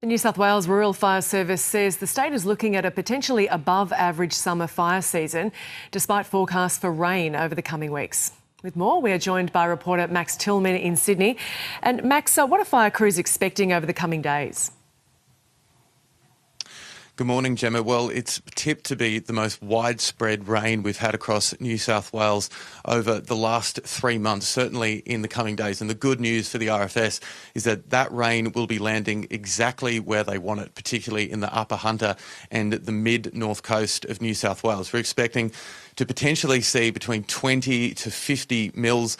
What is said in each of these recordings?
The New South Wales Rural Fire Service says the state is looking at a potentially above average summer fire season, despite forecasts for rain over the coming weeks. With more, we are joined by reporter Max Tillman in Sydney. And Max, what are fire crews expecting over the coming days? Good morning, Gemma. Well, it's tipped to be the most widespread rain we've had across New South Wales over the last 3 months, certainly in the coming days. And the good news for the RFS is that that rain will be landing exactly where they want it, particularly in the Upper Hunter and the mid-north coast of New South Wales. We're expecting to potentially see between 20 to 50 mils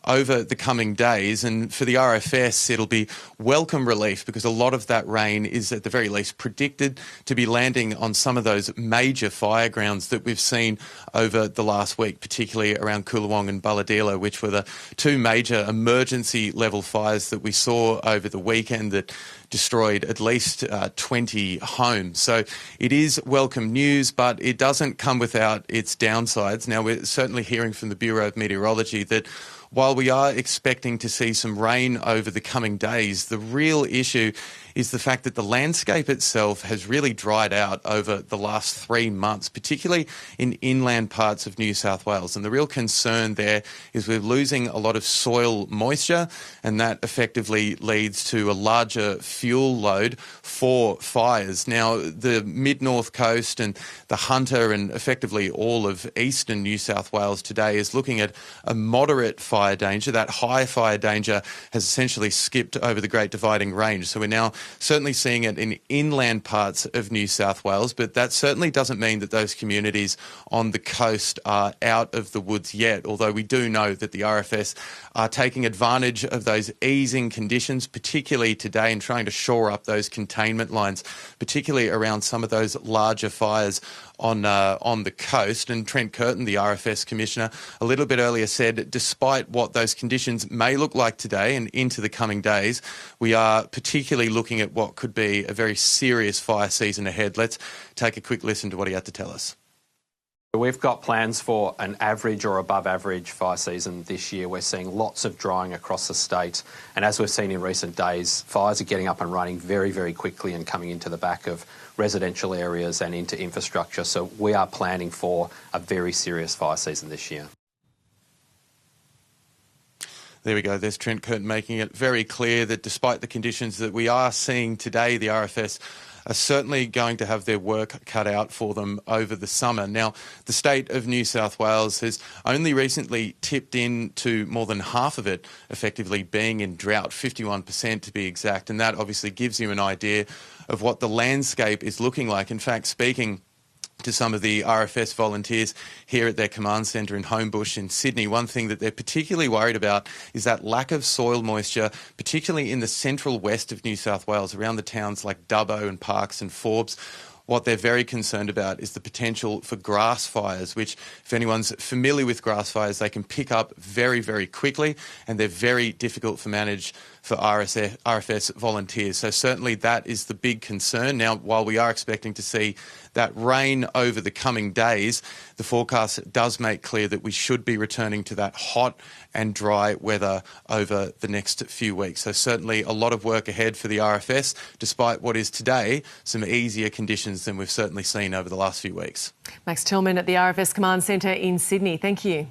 over the coming days, and for the RFS it'll be welcome relief because a lot of that rain is at the very least predicted to be landing on some of those major fire grounds that we've seen over the last week, particularly around Coolawong and Balladila, which were the two major emergency level fires that we saw over the weekend that destroyed at least 20 homes. So it is welcome news, but it doesn't come without its downsides. Now, we're certainly hearing from the Bureau of Meteorology that while we are expecting to see some rain over the coming days, the real issue is the fact that the landscape itself has really dried out over the last 3 months, particularly in inland parts of New South Wales. And the real concern there is we're losing a lot of soil moisture, and that effectively leads to a larger fuel load for fires. Now, the mid-north coast and the Hunter and effectively all of eastern New South Wales today is looking at a moderate fire danger. That high fire danger has essentially skipped over the Great Dividing Range. So we're now certainly seeing it in inland parts of New South Wales, but that certainly doesn't mean that those communities on the coast are out of the woods yet, although we do know that the RFS are taking advantage of those easing conditions, particularly today, and trying to shore up those containment lines, particularly around some of those larger fires on the coast. And Trent Curtin, the RFS Commissioner, a little bit earlier said, despite what those conditions may look like today and into the coming days, we are particularly looking at what could be a very serious fire season ahead. Let's take a quick listen to what he had to tell us. We've got plans for an average or above average fire season this year. We're seeing lots of drying across the state. And as we've seen in recent days, fires are getting up and running very, very quickly and coming into the back of residential areas and into infrastructure. So we are planning for a very serious fire season this year. There we go. There's Trent Curtin making it very clear that despite the conditions that we are seeing today, the RFS are certainly going to have their work cut out for them over the summer. Now, the state of New South Wales has only recently tipped into more than half of it effectively being in drought, 51% to be exact, and that obviously gives you an idea of what the landscape is looking like. In fact, speaking to some of the RFS volunteers here at their command centre in Homebush in Sydney, one thing that they're particularly worried about is that lack of soil moisture, particularly in the central west of New South Wales, around the towns like Dubbo and Parkes and Forbes. What they're very concerned about is the potential for grass fires, which, if anyone's familiar with grass fires, they can pick up very, very quickly, and they're very difficult to manage for RFS volunteers. So certainly that is the big concern. Now, while we are expecting to see that rain over the coming days, the forecast does make clear that we should be returning to that hot and dry weather over the next few weeks. So certainly a lot of work ahead for the RFS, despite what is today some easier conditions than we've certainly seen over the last few weeks. Max Tillman at the RFS Command Centre in Sydney. Thank you.